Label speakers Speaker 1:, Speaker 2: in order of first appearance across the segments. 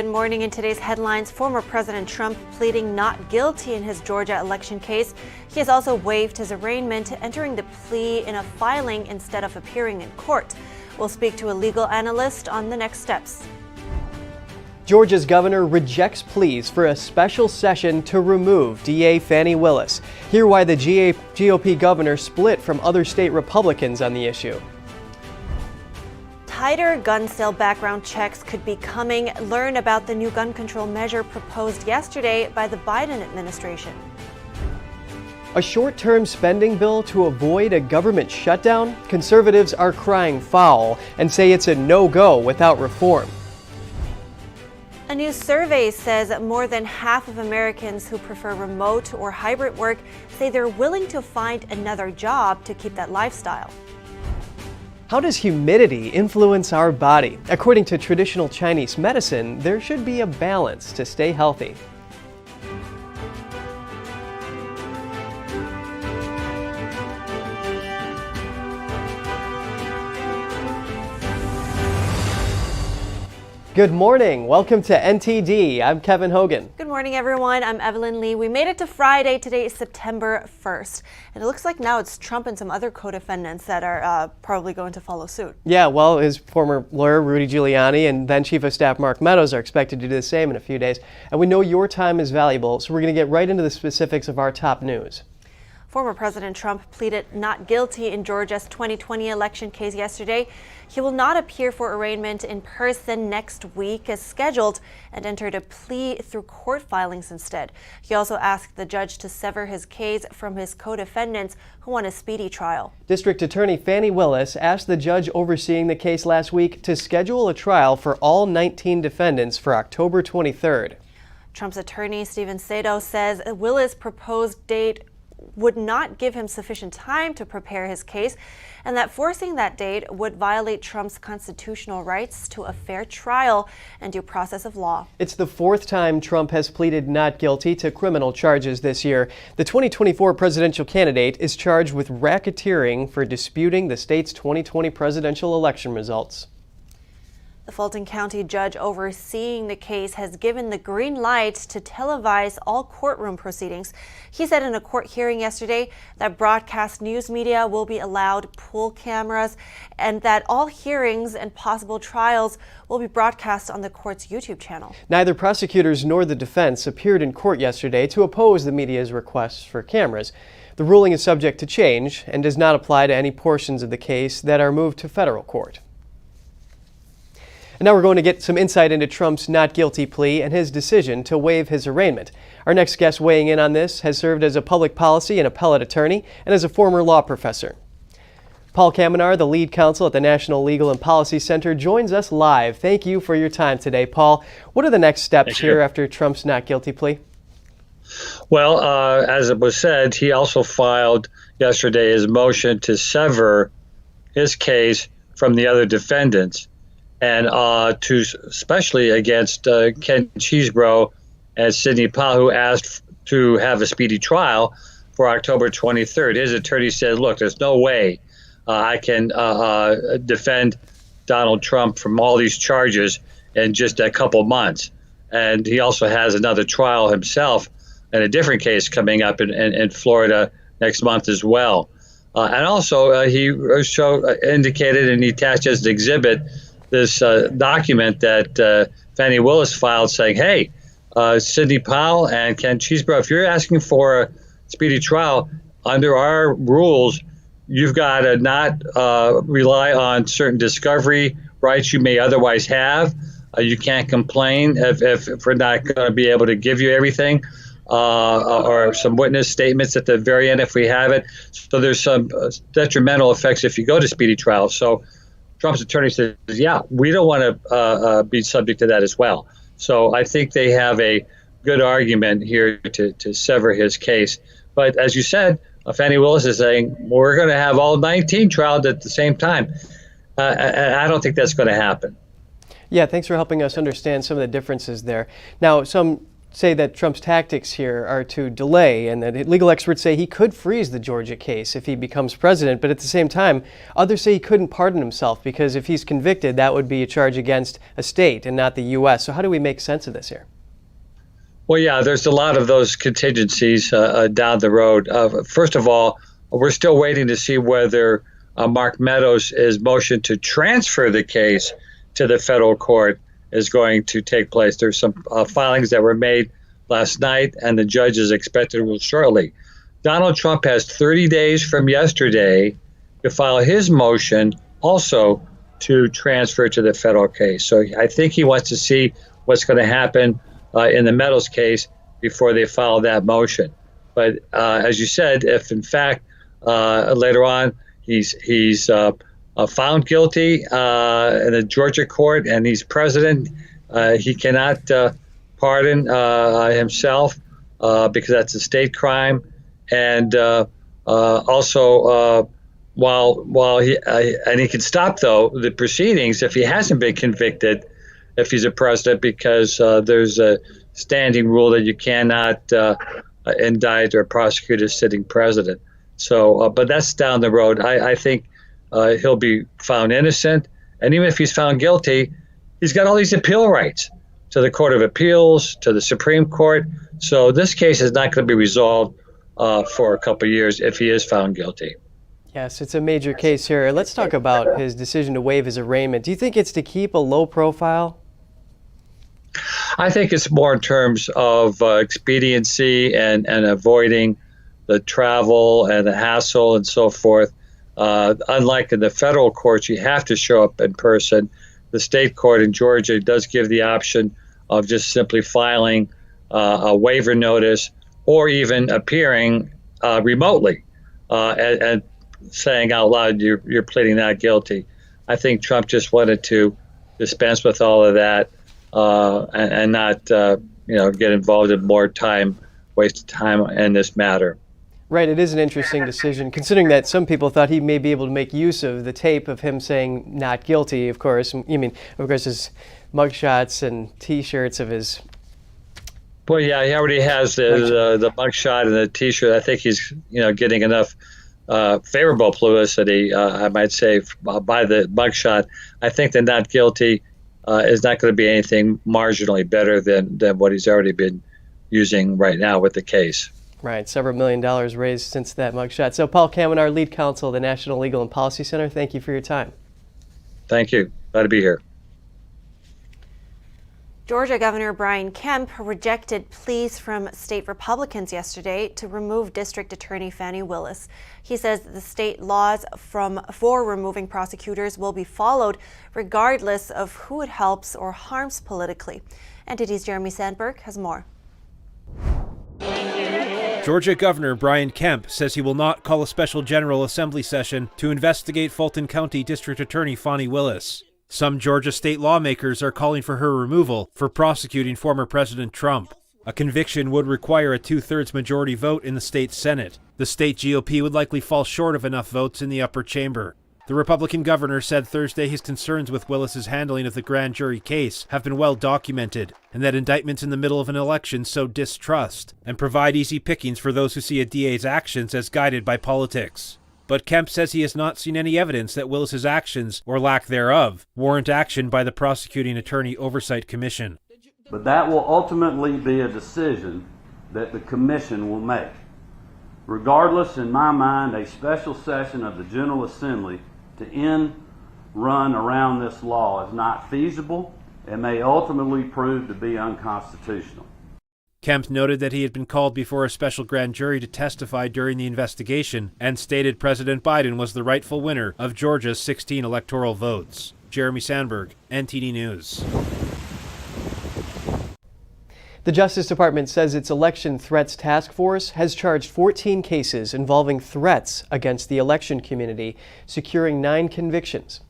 Speaker 1: Good morning. In today's headlines, former President Trump pleading not guilty in his Georgia election case. He has also waived his arraignment, entering the plea in a filing instead of appearing in court. We'll speak to a legal analyst on the next steps.
Speaker 2: Georgia's governor rejects pleas for a special session to remove DA Fani Willis. Hear why the GOP governor split from other state Republicans on the issue.
Speaker 1: Tighter gun sale background checks could be coming. Learn about the new gun control measure proposed yesterday by the Biden administration.
Speaker 2: A short-term spending bill to avoid a government shutdown? Conservatives are crying foul and say it's a no-go without reform.
Speaker 1: A new survey says more than half of Americans who prefer remote or hybrid work say they're willing to find another job to keep that lifestyle.
Speaker 2: How does humidity influence our body? According to traditional Chinese medicine, there should be a balance to stay healthy. Good morning. Welcome to NTD. I'm Kevin Hogan.
Speaker 1: Good morning, everyone. I'm Evelyn Lee. We made it to Friday. Today is September 1st. And it looks like now it's Trump and some other co-defendants that are probably going to follow suit.
Speaker 2: Yeah, well, his former lawyer, Rudy Giuliani, and then Chief of Staff Mark Meadows are expected to do the same in a few days. And we know your time is valuable, so we're going to get right into the specifics of our top news.
Speaker 1: Former President Trump pleaded not guilty in Georgia's 2020 election case yesterday. He will not appear for arraignment in person next week as scheduled and entered a plea through court filings instead. He also asked the judge to sever his case from his co-defendants who want a speedy trial. District
Speaker 2: Attorney Fani Willis asked the judge overseeing the case last week to schedule a trial for all 19 defendants for October 23rd.
Speaker 1: Trump's attorney, Stephen Sato, says Willis' proposed date would not give him sufficient time to prepare his case, and that forcing that date would violate Trump's constitutional rights to a fair trial and due process of law.
Speaker 2: It's the fourth time Trump has pleaded not guilty to criminal charges this year. The 2024 presidential candidate is charged with racketeering for disputing the state's 2020 presidential election results.
Speaker 1: The Fulton County judge overseeing the case has given the green light to televise all courtroom proceedings. He said in a court hearing yesterday that broadcast news media will be allowed pool cameras and that all hearings and possible trials will be broadcast on the court's YouTube channel.
Speaker 2: Neither prosecutors nor the defense appeared in court yesterday to oppose the media's requests for cameras. The ruling is subject to change and does not apply to any portions of the case that are moved to federal court. And now we're going to get some insight into Trump's not guilty plea and his decision to waive his arraignment. Our next guest weighing in on this has served as a public policy and appellate attorney and as a former law professor. Paul Kamenar, the lead counsel at the National Legal and Policy Center, joins us live. Thank you for your time today, Paul. What are the next steps here after Trump's not guilty plea?
Speaker 3: Well, as it was said, he also filed yesterday his motion to sever his case from the other defendants, and to especially against Ken Cheesebro and Sidney Powell, who asked to have a speedy trial for October 23rd. His attorney said, look, there's no way I can defend Donald Trump from all these charges in just a couple months. And he also has another trial himself in a different case coming up in Florida next month as well. And also he indicated and he attached as an exhibit this document that Fani Willis filed saying, hey, Sidney Powell and Ken Cheesebro, if you're asking for a speedy trial under our rules, you've got to not rely on certain discovery rights you may otherwise have. You can't complain if we're not going to be able to give you everything or some witness statements at the very end if we have it. So there's some detrimental effects if you go to speedy trial. So Trump's attorney says, yeah, we don't want to be subject to that as well. So I think they have a good argument here to sever his case. But as you said, Fani Willis is saying, we're going to have all 19 trials at the same time. I don't think that's going to happen.
Speaker 2: Yeah, thanks for helping us understand some of the differences there. Now, some say that Trump's tactics here are to delay, and that legal experts say he could freeze the Georgia case if he becomes president. But at the same time, others say he couldn't pardon himself because if he's convicted, that would be a charge against a state and not the U.S. So how do we make sense of this here?
Speaker 3: Well, yeah, there's a lot of those contingencies down the road. First of all, we're still waiting to see whether Mark Meadows' motion to transfer the case to the federal court is going to take place. There's some filings that were made last night, and the judge is expected to rule shortly. Donald Trump has 30 days from yesterday to file his motion also to transfer to the federal case. So I think he wants to see what's going to happen in the Meadows case before they file that motion. But as you said, if in fact later on he's found guilty in the Georgia court and he's president, he cannot pardon himself because that's a state crime. And also, while he can stop though the proceedings if he hasn't been convicted, if he's a president, because there's a standing rule that you cannot indict or prosecute a sitting president. So, but that's down the road. I think he'll be found innocent, and even if he's found guilty, he's got all these appeal rights to the Court of Appeals, to the Supreme Court. So this case is not going to be resolved for a couple of years if he is found guilty.
Speaker 2: Yes, it's a major case here. Let's talk about his decision to waive his arraignment. Do you think it's to keep a low profile?
Speaker 3: I think it's more in terms of expediency and avoiding the travel and the hassle and so forth. Unlike in the federal courts, you have to show up in person. The state court in Georgia does give the option of just simply filing a waiver notice or even appearing remotely and saying out loud you're pleading not guilty. I think Trump just wanted to dispense with all of that and not get involved in more wasted time in this matter.
Speaker 2: Right, it is an interesting decision, considering that some people thought he may be able to make use of the tape of him saying not guilty, of course. His mugshots and T-shirts of his...
Speaker 3: Well, yeah, he already has the mugshot and the T-shirt. I think he's getting enough favorable publicity, I might say, by the mugshot. I think the not guilty is not going to be anything marginally better than what he's already been using right now with the case.
Speaker 2: Right, several $1 million raised since that mugshot. So Paul Cameron, our lead counsel of the National Legal and Policy Center, thank you for your time.
Speaker 3: Thank you. Glad to be here.
Speaker 1: Georgia Governor Brian Kemp rejected pleas from state Republicans yesterday to remove District Attorney Fani Willis. He says the state laws for removing prosecutors will be followed regardless of who it helps or harms politically. NTD's Jeremy Sandberg has more.
Speaker 4: Georgia Governor Brian Kemp says he will not call a special General Assembly session to investigate Fulton County District Attorney Fani Willis. Some Georgia state lawmakers are calling for her removal for prosecuting former President Trump. A conviction would require a 2/3 majority vote in the state Senate. The state GOP would likely fall short of enough votes in the upper chamber. The Republican governor said Thursday his concerns with Willis's handling of the grand jury case have been well documented, and that indictments in the middle of an election sow distrust and provide easy pickings for those who see a DA's actions as guided by politics. But Kemp says he has not seen any evidence that Willis's actions, or lack thereof, warrant action by the Prosecuting Attorney Oversight Commission.
Speaker 5: But that will ultimately be a decision that the commission will make. Regardless, in my mind, a special session of the General Assembly to run around this law is not feasible and may ultimately prove to be unconstitutional.
Speaker 4: Kemp noted that he had been called before a special grand jury to testify during the investigation and stated President Biden was the rightful winner of Georgia's 16 electoral votes. Jeremy Sandberg, NTD News.
Speaker 2: The Justice Department says its Election Threats Task Force has charged 14 cases involving threats against the election community, securing 9 convictions.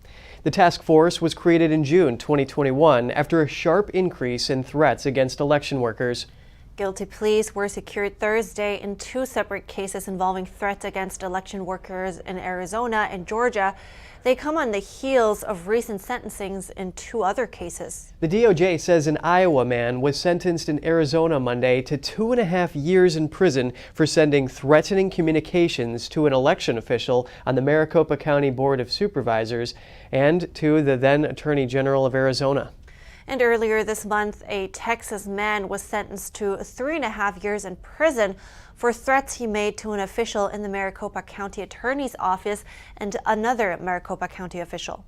Speaker 2: The task force was created in June 2021 after a sharp increase in threats against election workers.
Speaker 1: Guilty pleas were secured Thursday in two separate cases involving threats against election workers in Arizona and Georgia. They come on the heels of recent sentencings in two other cases.
Speaker 2: The DOJ says an Iowa man was sentenced in Arizona Monday to 2.5 years in prison for sending threatening communications to an election official on the Maricopa County Board of Supervisors and to the then Attorney General of Arizona.
Speaker 1: And earlier this month, a Texas man was sentenced to 3.5 years in prison for threats he made to an official in the Maricopa County Attorney's Office and another Maricopa County official.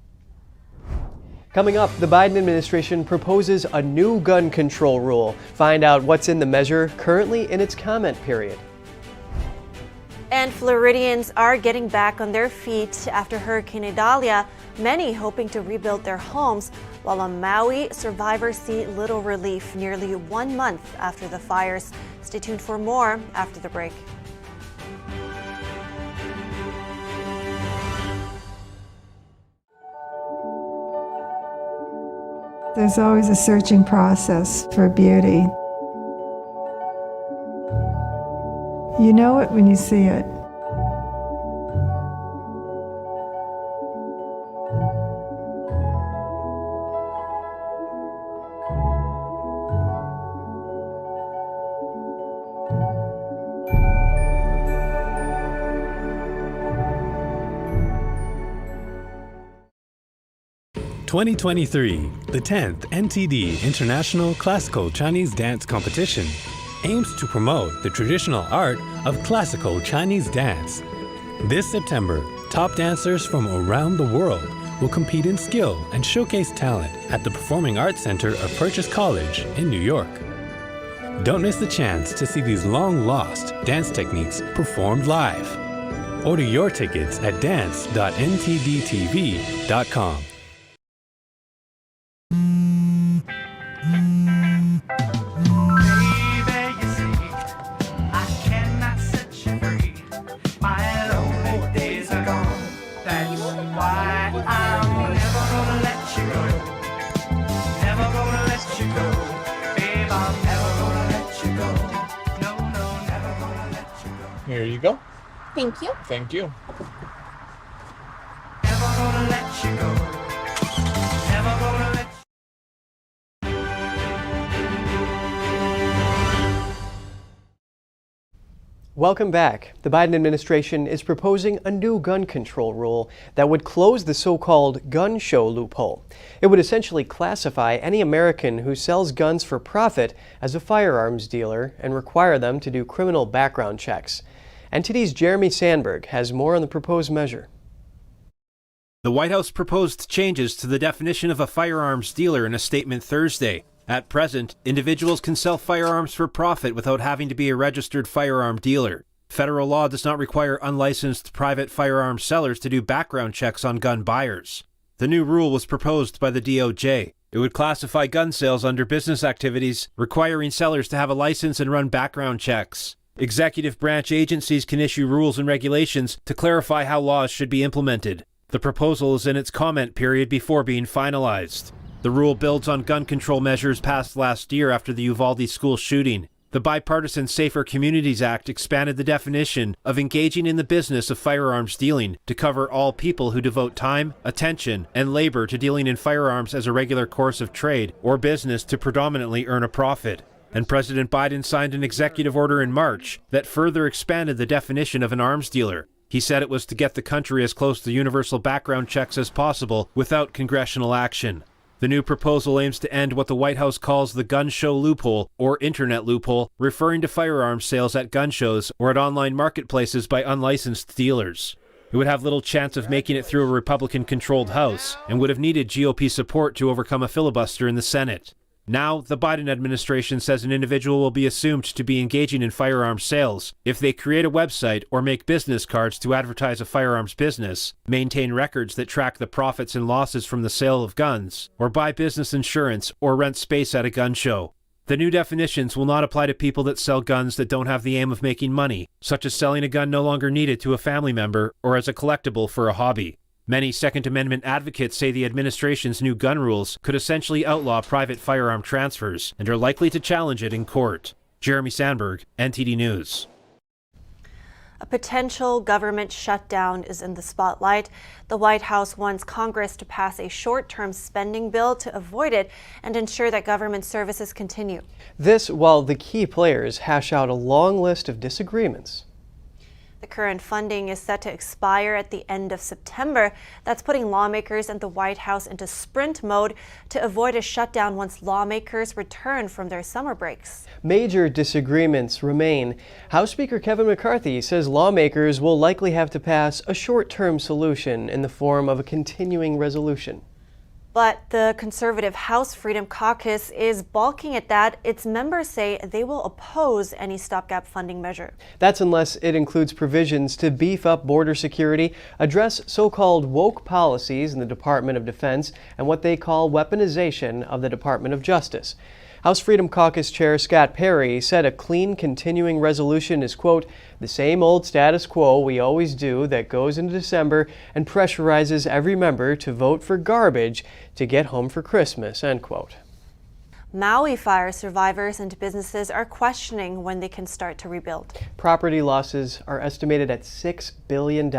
Speaker 2: Coming up, the Biden administration proposes a new gun control rule. Find out what's in the measure currently in its comment period.
Speaker 1: And Floridians are getting back on their feet after Hurricane Idalia, many hoping to rebuild their homes, while on Maui, survivors see little relief nearly 1 month after the fires. Stay tuned for more after the break.
Speaker 6: There's always a searching process for beauty. You know it when you see it.
Speaker 7: (2023), the 10th NTD International Classical Chinese Dance Competition aims to promote the traditional art of classical Chinese dance. This September, top dancers from around the world will compete in skill and showcase talent at the Performing Arts Center of Purchase College in New York. Don't miss the chance to see these long-lost dance techniques performed live. Order your tickets at dance.ntdtv.com.
Speaker 8: Here you go.
Speaker 9: Thank you.
Speaker 8: Thank you.
Speaker 10: Never gonna let you go. Never gonna let you.
Speaker 2: Welcome back. The Biden administration is proposing a new gun control rule that would close the so-called gun show loophole. It would essentially classify any American who sells guns for profit as a firearms dealer and require them to do criminal background checks. NTD's Jeremy Sandberg has more on the proposed measure.
Speaker 4: The White House proposed changes to the definition of a firearms dealer in a statement Thursday. At present, individuals can sell firearms for profit without having to be a registered firearm dealer. Federal law does not require unlicensed private firearm sellers to do background checks on gun buyers. The new rule was proposed by the DOJ. It would classify gun sales under business activities, requiring sellers to have a license and run background checks. Executive branch agencies can issue rules and regulations to clarify how laws should be implemented. The proposal is in its comment period before being finalized. The rule builds on gun control measures passed last year after the Uvalde school shooting. The bipartisan Safer Communities Act expanded the definition of engaging in the business of firearms dealing to cover all people who devote time, attention, and labor to dealing in firearms as a regular course of trade or business to predominantly earn a profit. And President Biden signed an executive order in March that further expanded the definition of an arms dealer. He said it was to get the country as close to universal background checks as possible without congressional action. The new proposal aims to end what the White House calls the gun show loophole, or internet loophole, referring to firearms sales at gun shows or at online marketplaces by unlicensed dealers. It would have little chance of making it through a Republican-controlled House and would have needed GOP support to overcome a filibuster in the Senate. Now, the Biden administration says an individual will be assumed to be engaging in firearms sales if they create a website or make business cards to advertise a firearms business, maintain records that track the profits and losses from the sale of guns, or buy business insurance or rent space at a gun show. The new definitions will not apply to people that sell guns that don't have the aim of making money, such as selling a gun no longer needed to a family member or as a collectible for a hobby. Many Second Amendment advocates say the administration's new gun rules could essentially outlaw private firearm transfers and are likely to challenge it in court. Jeremy Sandberg, NTD News.
Speaker 1: A potential government shutdown is in the spotlight. The White House wants Congress to pass a short-term spending bill to avoid it and ensure that government services continue.
Speaker 2: This while the key players hash out a long list of disagreements.
Speaker 1: The current funding is set to expire at the end of September. That's putting lawmakers and the White House into sprint mode to avoid a shutdown once lawmakers return from their summer breaks.
Speaker 2: Major disagreements remain. House Speaker Kevin McCarthy says lawmakers will likely have to pass a short-term solution in the form of a continuing resolution.
Speaker 1: But the conservative House Freedom Caucus is balking at that. Its members say they will oppose any stopgap funding measure.
Speaker 2: That's unless it includes provisions to beef up border security, address so-called woke policies in the Department of Defense, and what they call weaponization of the Department of Justice. House Freedom Caucus Chair Scott Perry said a clean continuing resolution is, quote, the same old status quo we always do that goes into December and pressurizes every member to vote for garbage to get home for Christmas, end quote.
Speaker 1: Maui fire survivors and businesses are questioning when they can start to rebuild.
Speaker 2: Property losses are estimated at $6 billion.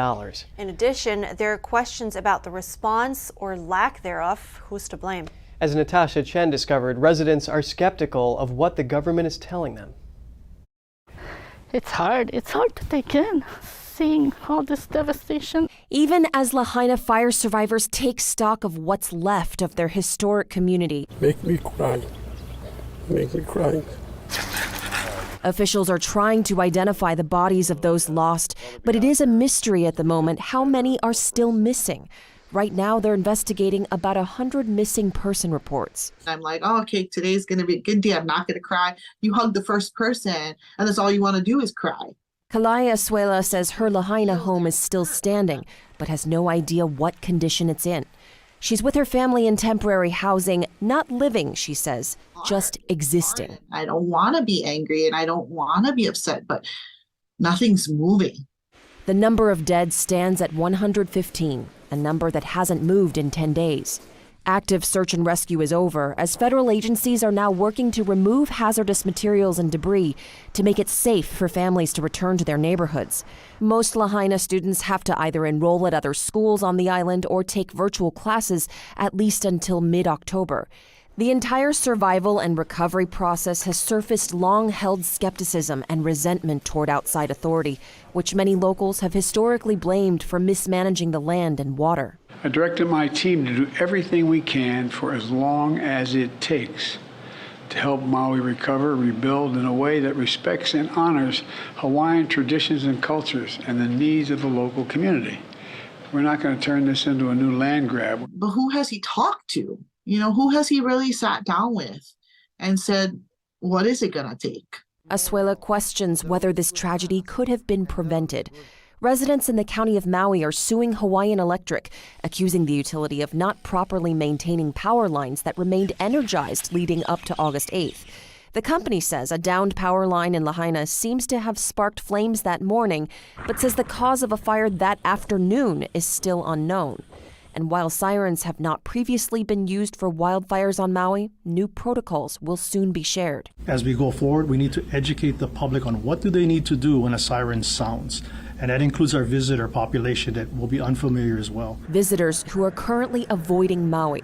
Speaker 1: In addition, there are questions about the response or lack thereof. Who's to blame?
Speaker 2: As Natasha Chen discovered, residents are skeptical of what the government is telling them.
Speaker 8: It's hard to take in, seeing all this devastation.
Speaker 9: Even as Lahaina fire survivors take stock of what's left of their historic community.
Speaker 11: Make me cry. Make me cry.
Speaker 9: Officials are trying to identify the bodies of those lost, but it is a mystery at the moment how many are still missing. Right now, they're investigating about 100 missing person reports.
Speaker 12: I'm like, oh, okay, today's going to be a good day. I'm not going to cry. You hug the first person, and that's all you want to do is cry.
Speaker 9: Kalaya Asuela says her Lahaina home is still standing, but has no idea what condition it's in. She's with her family in temporary housing, not living, she says, just existing.
Speaker 12: I don't want to be angry, and I don't want to be upset, but nothing's moving.
Speaker 9: The number of dead stands at 115, a number that hasn't moved in 10 days. Active search and rescue is over, as federal agencies are now working to remove hazardous materials and debris to make it safe for families to return to their neighborhoods. Most Lahaina students have to either enroll at other schools on the island or take virtual classes at least until mid-October. The entire survival and recovery process has surfaced long-held skepticism and resentment toward outside authority, which many locals have historically blamed for mismanaging the land and water.
Speaker 11: I directed my team to do everything we can for as long as it takes to help Maui recover, rebuild in a way that respects and honors Hawaiian traditions and cultures and the needs of the local community. We're not going to turn this into a new land grab.
Speaker 12: But who has he talked to? You know, who has he really sat down with and said, what is it going to take?
Speaker 9: Asuela questions whether this tragedy could have been prevented. Residents in the county of Maui are suing Hawaiian Electric, accusing the utility of not properly maintaining power lines that remained energized leading up to August 8th. The company says a downed power line in Lahaina seems to have sparked flames that morning, but says the cause of a fire that afternoon is still unknown. And while sirens have not previously been used for wildfires on Maui, new protocols will soon be shared.
Speaker 13: As we go forward, we need to educate the public on what do they need to do when a siren sounds. And that includes our visitor population that will be unfamiliar as well.
Speaker 9: Visitors who are currently avoiding Maui.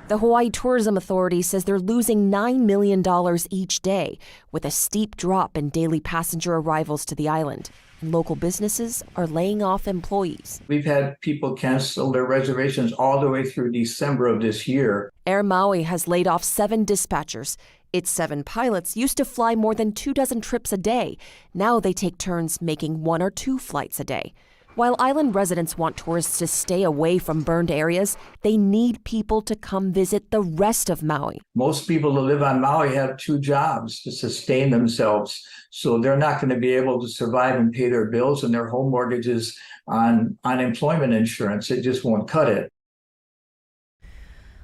Speaker 9: The Hawaii Tourism Authority says they're losing $9 million each day, with a steep drop in daily passenger arrivals to the island. Local businesses are laying off employees.
Speaker 14: We've had people cancel their reservations all the way through December of this year.
Speaker 9: Air Maui has laid off 7 dispatchers. Its 7 pilots used to fly more than 24 trips a day. Now they take turns making 1 or 2 flights a day. While island residents want tourists to stay away from burned areas, they need people to come visit the rest of Maui.
Speaker 14: Most people who live on Maui have 2 jobs to sustain themselves, so they're not going to be able to survive and pay their bills and their home mortgages on unemployment insurance. It just won't cut it.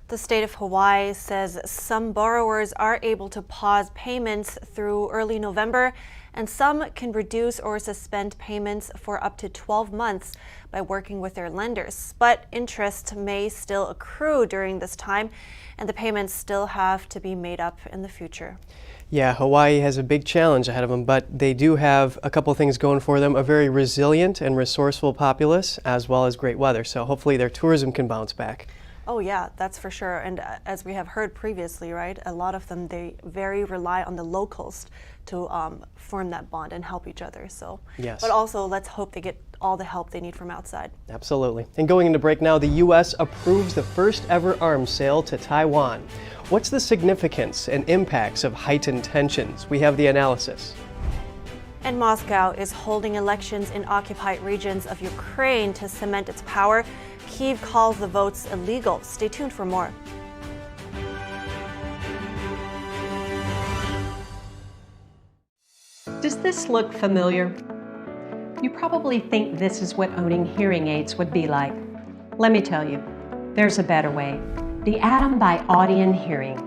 Speaker 1: The state of Hawaii says some borrowers are able to pause payments through early November, and some can reduce or suspend payments for up to 12 months by working with their lenders. But interest may still accrue during this time, and the payments still have to be made up in the future.
Speaker 2: Yeah, Hawaii has a big challenge ahead of them, but they do have a couple things going for them, a very resilient and resourceful populace, as well as great weather. So hopefully their tourism can bounce back.
Speaker 1: Oh yeah, that's for sure. And as we have heard previously, right, a lot of them, they very rely on the locals to form that bond and help each other. So,
Speaker 2: yes.
Speaker 1: But also let's hope they get all the help they need from outside.
Speaker 2: Absolutely. And going into break now, the U.S. approves the first ever arms sale to Taiwan. What's the significance and impacts of heightened tensions? We have the analysis.
Speaker 1: And Moscow is holding elections in occupied regions of Ukraine to cement its power. Kyiv calls the votes illegal. Stay tuned for more.
Speaker 15: Does this look familiar? You probably think this is what owning hearing aids would be like. Let me tell you, there's a better way. The Atom by Audien Hearing.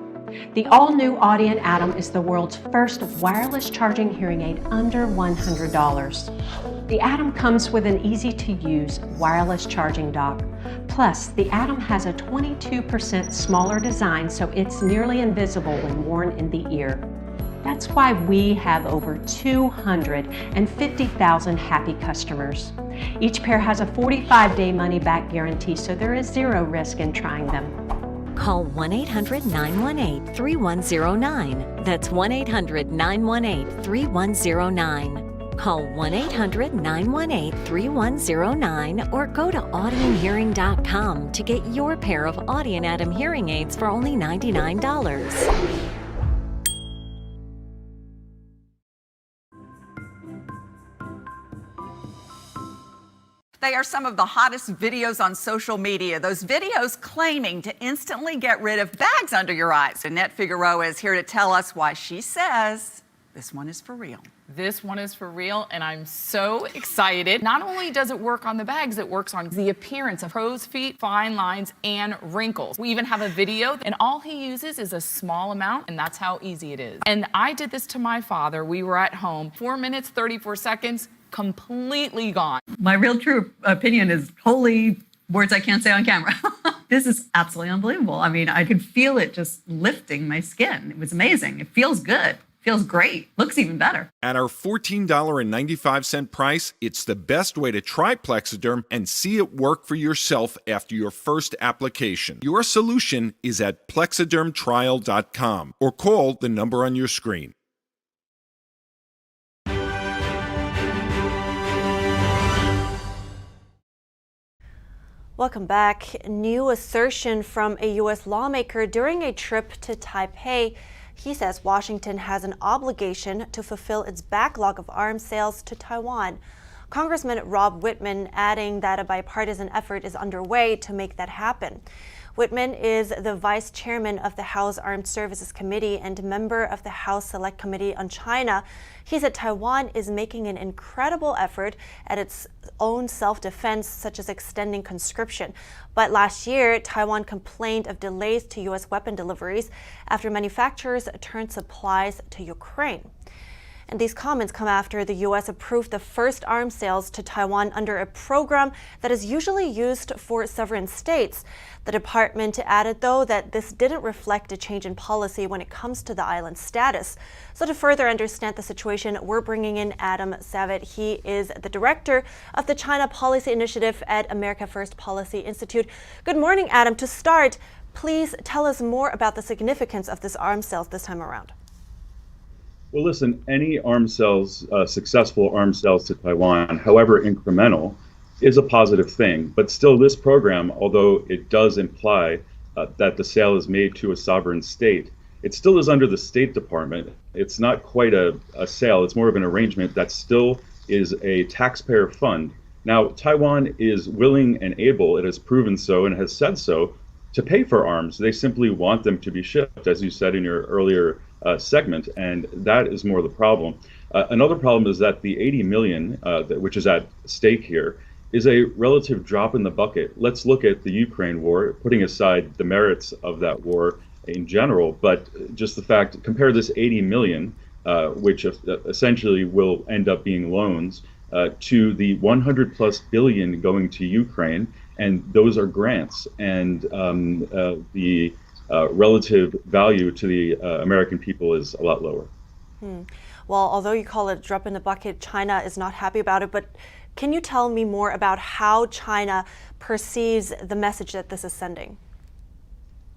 Speaker 15: The all-new Audien Atom is the world's first wireless charging hearing aid under $100. The Atom comes with an easy-to-use wireless charging dock. Plus, the Atom has a 22% smaller design, so it's nearly invisible when worn in the ear. That's why we have over 250,000 happy customers. Each pair has a 45-day money-back guarantee, so there is zero risk in trying them.
Speaker 16: Call 1-800-918-3109. That's 1-800-918-3109. Call 1-800-918-3109 or go to audienhearing.com to get your pair of Audien Atom hearing aids for only $99.
Speaker 17: They are some of the hottest videos on social media. Those videos claiming to instantly get rid of bags under your eyes. Annette Figueroa is here to tell us why she says this one is for real.
Speaker 18: This one is for real, and I'm so excited. Not only does it work on the bags, it works on the appearance of crow's feet, fine lines, and wrinkles. We even have a video, and all he uses is a small amount, and that's how easy it is. And I did this to my father. We were at home, 4 minutes, 34 seconds, completely gone.
Speaker 19: My real true opinion is holy words I can't say on camera. This is absolutely unbelievable. I mean, I could feel it just lifting my skin. It was amazing. It feels good. Feels great. Looks even better.
Speaker 20: At our $14.95 price, it's the best way to try Plexiderm and see it work for yourself after your first application. Your solution is at plexidermtrial.com or call the number on your screen.
Speaker 1: Welcome back. New assertion from a U.S. lawmaker during a trip to Taipei. He says Washington has an obligation to fulfill its backlog of arms sales to Taiwan. Congressman Rob Wittman adding that a bipartisan effort is underway to make that happen. Wittman is the vice chairman of the House Armed Services Committee and member of the House Select Committee on China. He said Taiwan is making an incredible effort at its own self-defense, such as extending conscription. But last year, Taiwan complained of delays to U.S. weapon deliveries after manufacturers turned supplies to Ukraine. And these comments come after the U.S. approved the first arms sales to Taiwan under a program that is usually used for sovereign states. The department added, though, that this didn't reflect a change in policy when it comes to the island's status. So to further understand the situation, we're bringing in Adam Savitt. He is the director of the China Policy Initiative at America First Policy Institute. Good morning, Adam. To start, please tell us more about the significance of this arms sales this time around.
Speaker 21: Well, listen, any arms sales, successful arms sales to Taiwan, however incremental, is a positive thing. But still, this program, although it does imply that the sale is made to a sovereign state, it still is under the State Department. It's not quite a sale. It's more of an arrangement that still is a taxpayer fund. Now, Taiwan is willing and able, it has proven so and has said so, to pay for arms. They simply want them to be shipped, as you said in your earlier segment, and that is more the problem. Another problem is that the 80 million, which is at stake here, is a relative drop in the bucket. Let's look at the Ukraine war, putting aside the merits of that war in general, but just the fact, compare this 80 million, which essentially will end up being loans, to the 100 plus billion going to Ukraine, and those are grants. And the relative value to the American people is a lot lower.
Speaker 1: Well, although you call it a drop in the bucket, China is not happy about it. But can you tell me more about how China perceives the message that this is sending?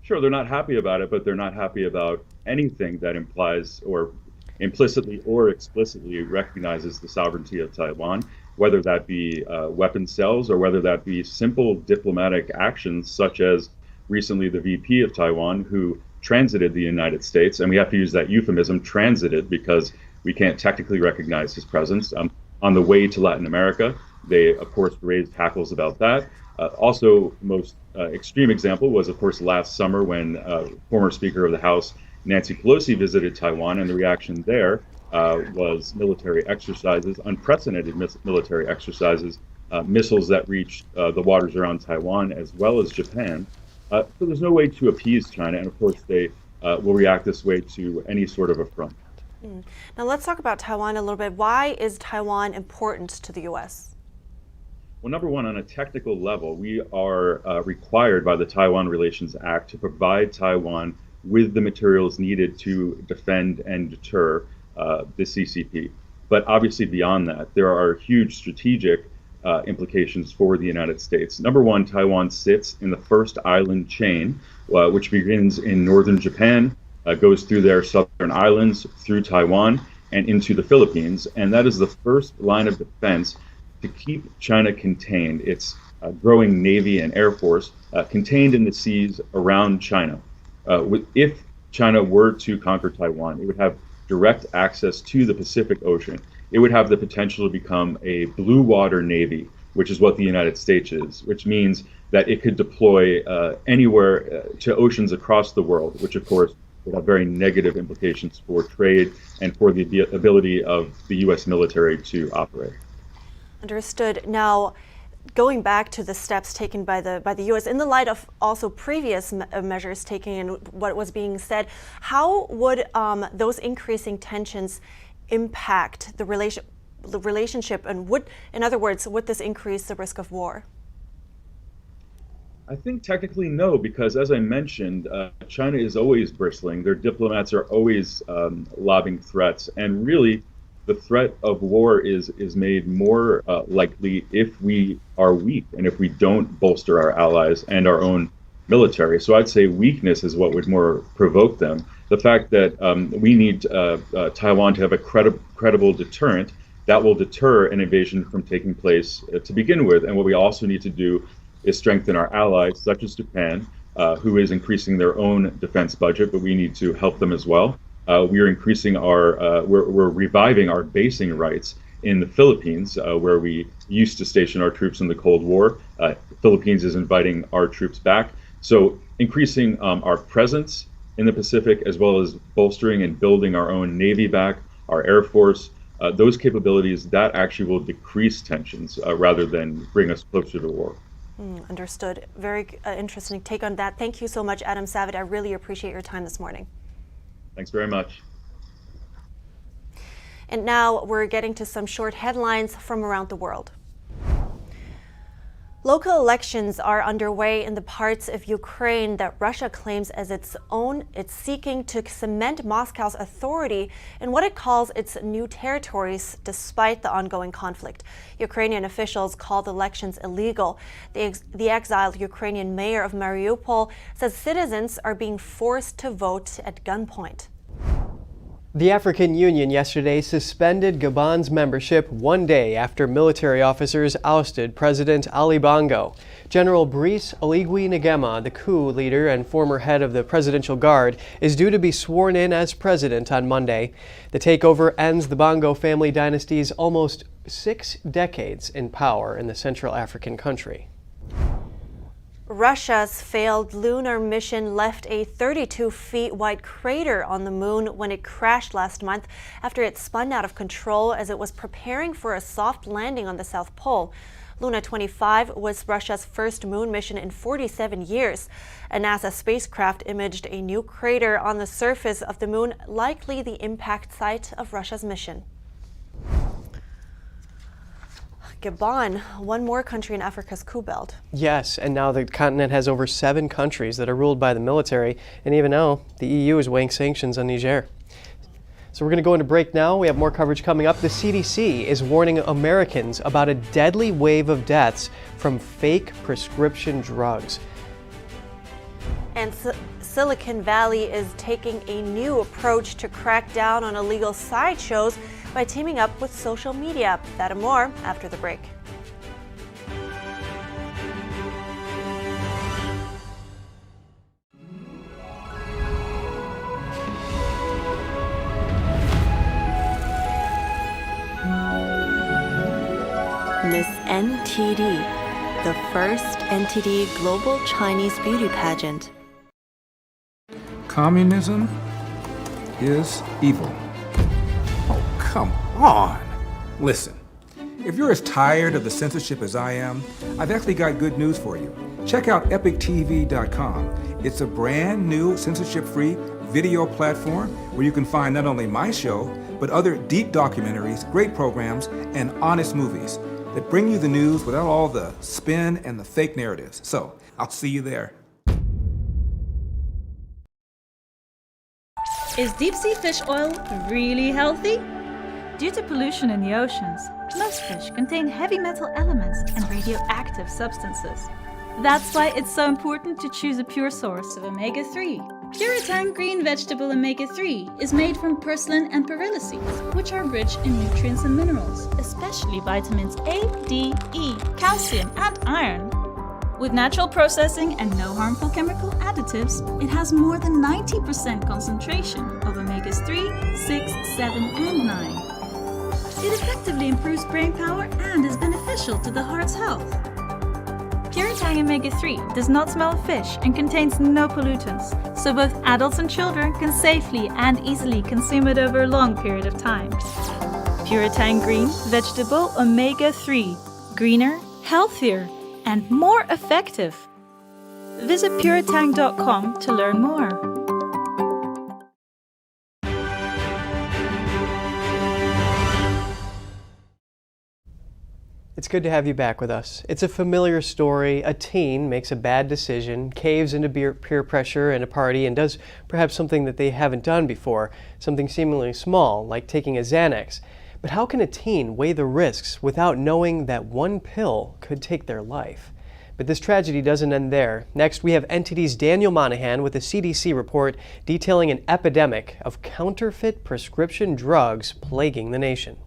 Speaker 21: Sure, they're not happy about it, but they're not happy about anything that implies or implicitly or explicitly recognizes the sovereignty of Taiwan, whether that be weapon sales or whether that be simple diplomatic actions, such as recently the VP of Taiwan who transited the United States, and we have to use that euphemism, transited, because we can't technically recognize his presence, on the way to Latin America. They, of course, raised hackles about that. Also, most extreme example was, of course, last summer when former Speaker of the House Nancy Pelosi visited Taiwan, and the reaction there was military exercises, unprecedented military exercises, missiles that reached the waters around Taiwan as well as Japan. So there's no way to appease China, and of course they will react this way to any sort of affront.
Speaker 1: Now let's talk about Taiwan a little bit. Why is Taiwan important to the U.S.?
Speaker 21: Well, number one, on a technical level, we are required by the Taiwan Relations Act to provide Taiwan with the materials needed to defend and deter the CCP. But obviously beyond that, there are huge strategic implications for the United States. Number one, Taiwan sits in the first island chain, which begins in northern Japan, goes through their southern islands, through Taiwan, and into the Philippines. And that is the first line of defense to keep China contained, its growing Navy and Air Force contained in the seas around China. If China were to conquer Taiwan, it would have direct access to the Pacific Ocean. It would have the potential to become a blue water navy, which is what the United States is, which means that it could deploy anywhere to oceans across the world, which of course would have very negative implications for trade and for the ability of the U.S. military to operate.
Speaker 1: Understood. Now, going back to the steps taken by the U.S. in the light of also previous measures taken and what was being said, how would those increasing tensions impact the relationship, and would, in other words, would this increase the risk of war?
Speaker 21: I think technically no, because as I mentioned, China is always bristling. Their diplomats are always lobbing threats, and really the threat of war is made more likely if we are weak and if we don't bolster our allies and our own military. So I'd say weakness is what would more provoke them. The fact that we need Taiwan to have a credible deterrent that will deter an invasion from taking place to begin with. And what we also need to do is strengthen our allies, such as Japan, who is increasing their own defense budget, but we need to help them as well. We are increasing we're reviving our basing rights in the Philippines, where we used to station our troops in the Cold War. The Philippines is inviting our troops back. So increasing our presence in the Pacific, as well as bolstering and building our own Navy back, our Air Force, those capabilities, that actually will decrease tensions rather than bring us closer to war.
Speaker 1: Understood. Very interesting take on that. Thank you so much, Adam Savitt. I really appreciate your time this morning.
Speaker 21: Thanks very much.
Speaker 1: And now we're getting to some short headlines from around the world. Local elections are underway in the parts of Ukraine that Russia claims as its own. It's seeking to cement Moscow's authority in what it calls its new territories, despite the ongoing conflict. Ukrainian officials called elections illegal. The exiled Ukrainian mayor of Mariupol says citizens are being forced to vote at gunpoint.
Speaker 2: The African Union yesterday suspended Gabon's membership one day after military officers ousted President Ali Bongo. General Brice Oligui Nguema, the coup leader and former head of the Presidential Guard, is due to be sworn in as president on Monday. The takeover ends the Bongo family dynasty's almost 6 decades in power in the Central African country.
Speaker 1: Russia's failed lunar mission left a 32-feet wide crater on the moon when it crashed last month after it spun out of control as it was preparing for a soft landing on the South Pole. Luna 25 was Russia's first moon mission in 47 years. A NASA spacecraft imaged a new crater on the surface of the moon, likely the impact site of Russia's mission. Gabon, one more country in Africa's coup belt.
Speaker 2: Yes, and now the continent has over 7 countries that are ruled by the military, and even now, the EU is weighing sanctions on Niger. So we're going to go into break now. We have more coverage coming up. The CDC is warning Americans about a deadly wave of deaths from fake prescription drugs.
Speaker 1: And Silicon Valley is taking a new approach to crack down on illegal sideshows by teaming up with social media. That and more after the break.
Speaker 3: Miss NTD, the first NTD Global Chinese Beauty Pageant.
Speaker 22: Communism is evil. Oh, come on. Listen, if you're as tired of the censorship as I am, I've actually got good news for you. Check out epictv.com. It's a brand new censorship-free video platform where you can find not only my show, but other deep documentaries, great programs, and honest movies that bring you the news without all the spin and the fake narratives. So, I'll see you there.
Speaker 23: Is deep sea fish oil really healthy? Due to pollution in the oceans, most fish contain heavy metal elements and radioactive substances. That's why it's so important to choose a pure source of omega-3. Puritang green vegetable omega-3 is made from purslane and perilla seeds, which are rich in nutrients and minerals, especially vitamins A, D, E, calcium, and iron. With natural processing and no harmful chemical additives, it has more than 90% concentration of omegas 3, 6, 7, and 9. It effectively improves brain power and is beneficial to the heart's health. Puritang omega-3 does not smell of fish and contains no pollutants, so both adults and children can safely and easily consume it over a long period of time. Puritang green vegetable omega-3, greener, healthier, and more effective. Visit puritang.com to learn more.
Speaker 2: It's good to have you back with us. It's a familiar story. A teen makes a bad decision, caves into peer pressure in a party, and does perhaps something that they haven't done before, something seemingly small, like taking a Xanax. But how can a teen weigh the risks without knowing that one pill could take their life? But this tragedy doesn't end there. Next, we have NTD's Daniel Monahan with a CDC report detailing an epidemic of counterfeit prescription drugs plaguing the nation.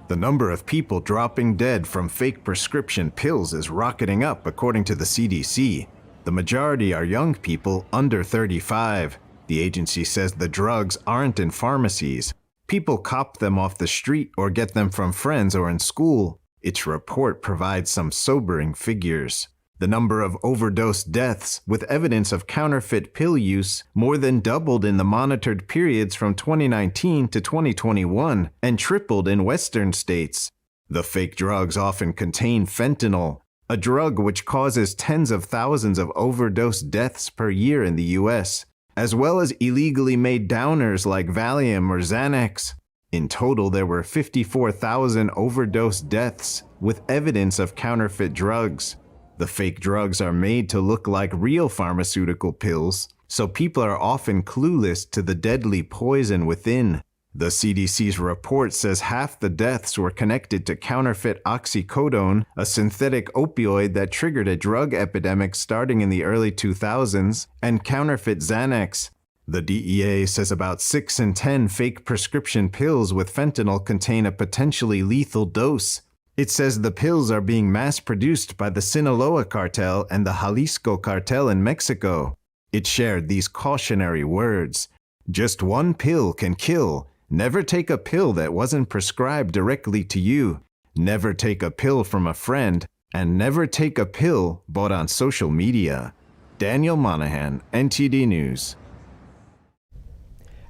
Speaker 24: The number of people dropping dead from fake prescription pills is rocketing up, according to the CDC. The majority are young people under 35. The agency says the drugs aren't in pharmacies. People cop them off the street or get them from friends or in school. Its report provides some sobering figures. The number of overdose deaths with evidence of counterfeit pill use more than doubled in the monitored periods from 2019 to 2021 and tripled in Western states. The fake drugs often contain fentanyl, a drug which causes tens of thousands of overdose deaths per year in the U.S., as well as illegally made downers like Valium or Xanax. In total, there were 54,000 overdose deaths with evidence of counterfeit drugs. The fake drugs are made to look like real pharmaceutical pills, so people are often clueless to the deadly poison within. The CDC's report says half the deaths were connected to counterfeit oxycodone, a synthetic opioid that triggered a drug epidemic starting in the early 2000s, and counterfeit Xanax. The DEA says about 6 in 10 fake prescription pills with fentanyl contain a potentially lethal dose. It says the pills are being mass-produced by the Sinaloa cartel and the Jalisco cartel in Mexico. It shared these cautionary words: "Just one pill can kill. Never take a pill that wasn't prescribed directly to you. Never take a pill from a friend. And never take a pill bought on social media." Daniel Monahan, NTD News.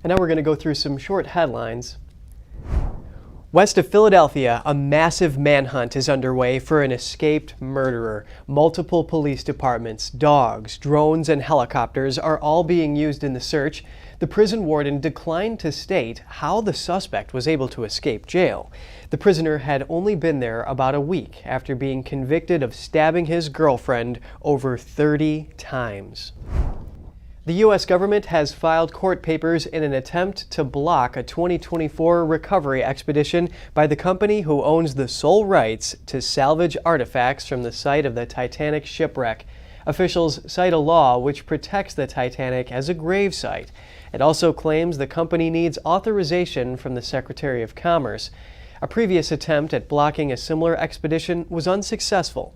Speaker 2: And now we're going to go through some short headlines. West of Philadelphia, a massive manhunt is underway for an escaped murderer. Multiple police departments, dogs, drones, and helicopters are all being used in the search. The prison warden declined to state how the suspect was able to escape jail. The prisoner had only been there about a week after being convicted of stabbing his girlfriend over 30 times. The U.S. government has filed court papers in an attempt to block a 2024 recovery expedition by the company who owns the sole rights to salvage artifacts from the site of the Titanic shipwreck. Officials cite a law which protects the Titanic as a grave site. It also claims the company needs authorization from the Secretary of Commerce. A previous attempt at blocking a similar expedition was unsuccessful.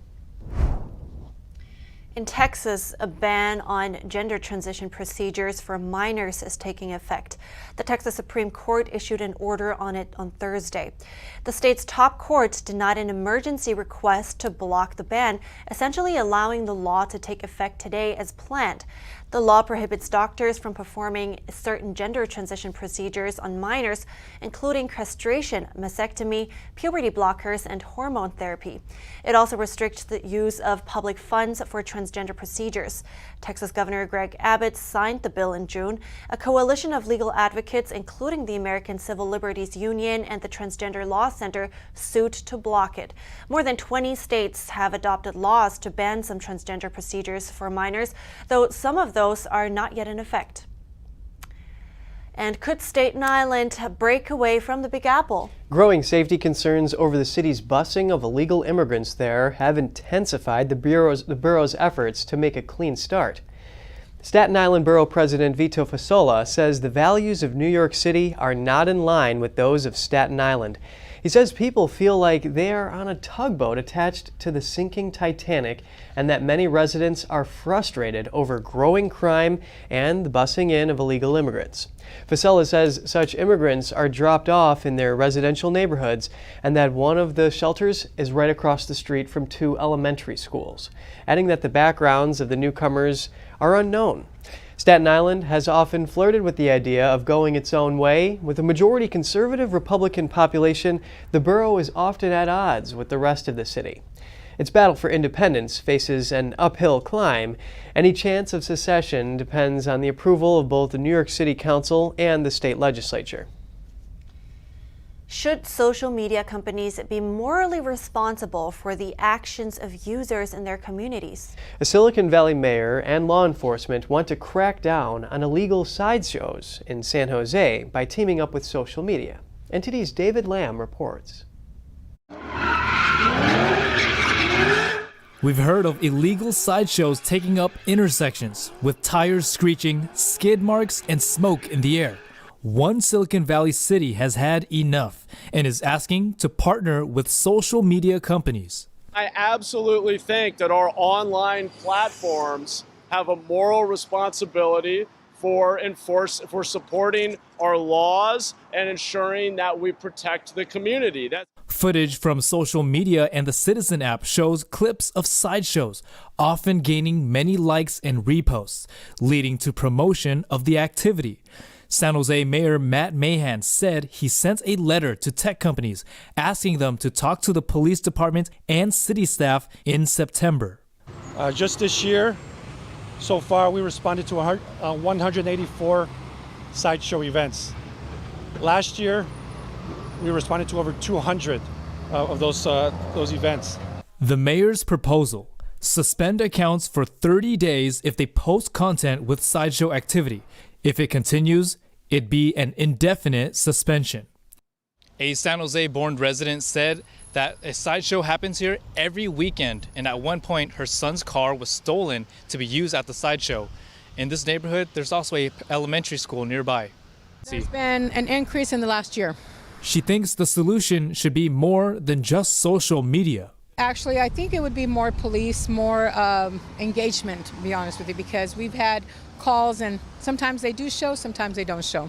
Speaker 1: In Texas, a ban on gender transition procedures for minors is taking effect. The Texas Supreme Court issued an order on it on Thursday. The state's top court denied an emergency request to block the ban, essentially allowing the law to take effect today as planned. The law prohibits doctors from performing certain gender transition procedures on minors, including castration, mastectomy, puberty blockers, and hormone therapy. It also restricts the use of public funds for transgender procedures. Texas Governor Greg Abbott signed the bill in June. A coalition of legal advocates, including the American Civil Liberties Union and the Transgender Law Center, sued to block it. More than 20 states have adopted laws to ban some transgender procedures for minors, though some of those are not yet in effect. And could Staten Island break away from the Big Apple?
Speaker 2: Growing safety concerns over the city's busing of illegal immigrants there have intensified the borough's efforts to make a clean start. Staten Island Borough President Vito Fasola says the values of New York City are not in line with those of Staten Island. He says people feel like they are on a tugboat attached to the sinking Titanic, and that many residents are frustrated over growing crime and the busing in of illegal immigrants. Fasola says such immigrants are dropped off in their residential neighborhoods, and that one of the shelters is right across the street from 2 elementary schools, adding that the backgrounds of the newcomers are unknown. Staten Island has often flirted with the idea of going its own way. With a majority conservative Republican population, the borough is often at odds with the rest of the city. Its battle for independence faces an uphill climb. Any chance of secession depends on the approval of both the New York City Council and the state legislature.
Speaker 1: Should social media companies be morally responsible for the actions of users in their communities?
Speaker 2: A Silicon Valley mayor and law enforcement want to crack down on illegal sideshows in San Jose by teaming up with social media. NTD's David Lamb reports.
Speaker 5: We've heard of illegal sideshows taking up intersections with tires screeching, skid marks, and smoke in the air. One Silicon Valley city has had enough and is asking to partner with social media companies.
Speaker 6: I absolutely think that our online platforms have a moral responsibility for supporting our laws and ensuring that we protect the community.
Speaker 5: Footage from social media and the Citizen app shows clips of sideshows, often gaining many likes and reposts, leading to promotion of the activity. San Jose Mayor Matt Mahan said he sent a letter to tech companies asking them to talk to the police department and city staff in September.
Speaker 7: Just this year, so far, we responded to 184 sideshow events. Last year, we responded to over 200 of those events.
Speaker 5: The mayor's proposal: suspend accounts for 30 days if they post content with sideshow activity. If it continues, it'd be an indefinite suspension. A San Jose-born resident said that a sideshow happens here every weekend, and at one point her son's car was stolen to be used at the sideshow. In this neighborhood, there's also an elementary school nearby.
Speaker 10: There's been an increase in the last year.
Speaker 5: She thinks the solution should be more than just social media.
Speaker 10: Actually, I think it would be more police, more engagement, to be honest with you, because we've had calls and sometimes they do show, sometimes they don't show.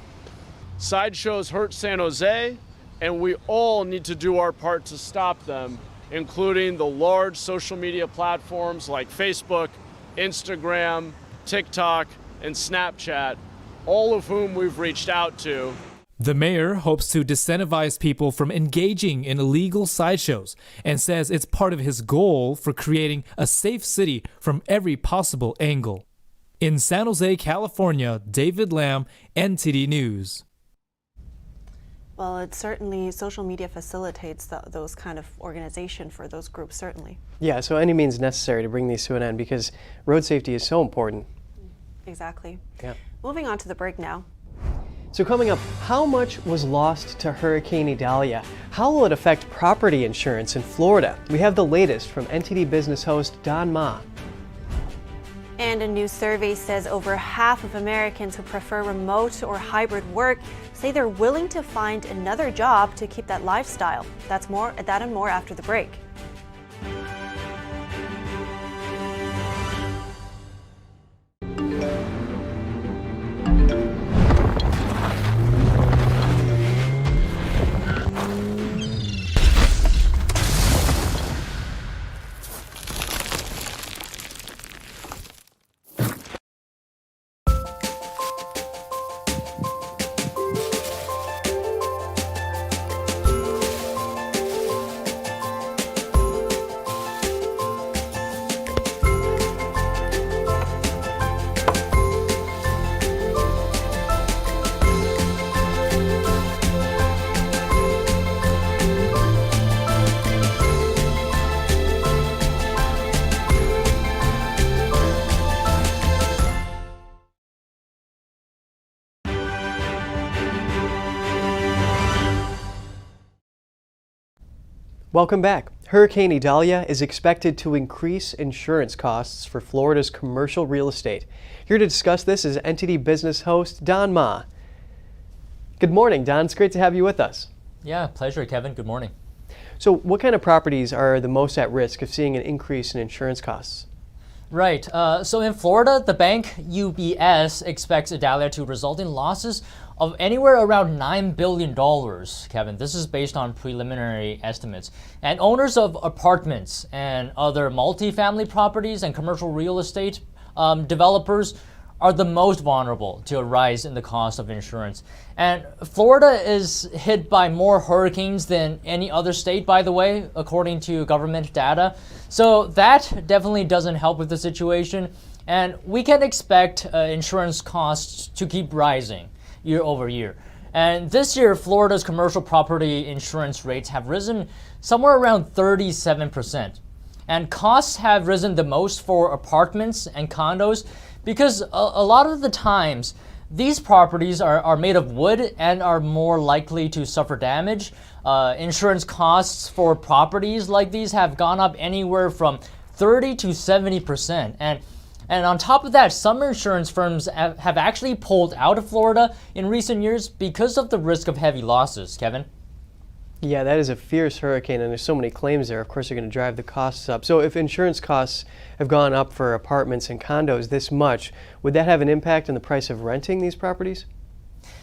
Speaker 6: Sideshows hurt San Jose, and we all need to do our part to stop them, including the large social media platforms like Facebook, Instagram, TikTok, and Snapchat, all of whom we've reached out to.
Speaker 5: The mayor hopes to disincentivize people from engaging in illegal sideshows and says it's part of his goal for creating a safe city from every possible angle. In San Jose, California, David Lamb, NTD News.
Speaker 1: Well, it certainly, social media facilitates those kind of organization for those groups, certainly.
Speaker 2: Yeah, so any means necessary to bring these to an end because road safety is so important.
Speaker 1: Exactly.
Speaker 2: Yeah.
Speaker 1: Moving on to the break now.
Speaker 2: So coming up, how much was lost to Hurricane Idalia? How will it affect property insurance in Florida? We have the latest from NTD Business host Don Ma.
Speaker 1: And a new survey says over half of Americans who prefer remote or hybrid work say they're willing to find another job to keep that lifestyle. That and more after the break.
Speaker 2: Welcome back. Hurricane Idalia is expected to increase insurance costs for Florida's commercial real estate. Here to discuss this is NTD Business host Don Ma. Good morning, Don. It's great to have you with us.
Speaker 4: Yeah, pleasure, Kevin. Good morning.
Speaker 2: So what kind of properties are the most at risk of seeing an increase in insurance costs?
Speaker 4: Right. So in Florida, the bank UBS expects Idalia to result in losses of anywhere around $9 billion, Kevin. This is based on preliminary estimates. And owners of apartments and other multifamily properties and commercial real estate developers are the most vulnerable to a rise in the cost of insurance. And Florida is hit by more hurricanes than any other state, by the way, according to government data. So that definitely doesn't help with the situation. And we can expect insurance costs to keep rising year over year. And this year, Florida's commercial property insurance rates have risen somewhere around 37%. And costs have risen the most for apartments and condos because a lot of the times, these properties are made of wood and are more likely to suffer damage. Insurance costs for properties like these have gone up anywhere from 30 to 70%. And on top of that, some insurance firms have actually pulled out of Florida in recent years because of the risk of heavy losses, Kevin.
Speaker 2: Yeah, that is a fierce hurricane, and there's so many claims there. Of course, they're going to drive the costs up. So if insurance costs have gone up for apartments and condos this much, would that have an impact on the price of renting these properties?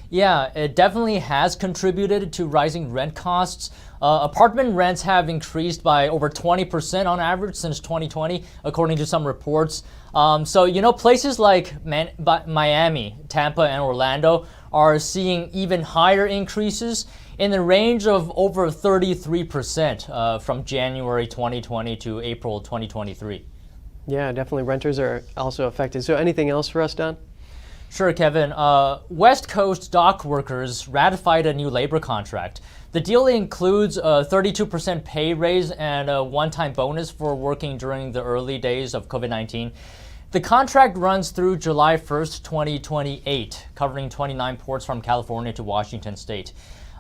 Speaker 4: Yeah, it definitely has contributed to rising rent costs. Apartment rents have increased by over 20% on average since 2020, according to some reports. So, places like Miami, Tampa, and Orlando are seeing even higher increases in the range of over 33% from January 2020 to April 2023.
Speaker 2: Yeah, definitely renters are also affected. So anything else for us, Don?
Speaker 4: Sure, Kevin. West Coast dock workers ratified a new labor contract. The deal includes a 32% pay raise and a one-time bonus for working during the early days of COVID-19. The contract runs through July 1st, 2028, covering 29 ports from California to Washington state.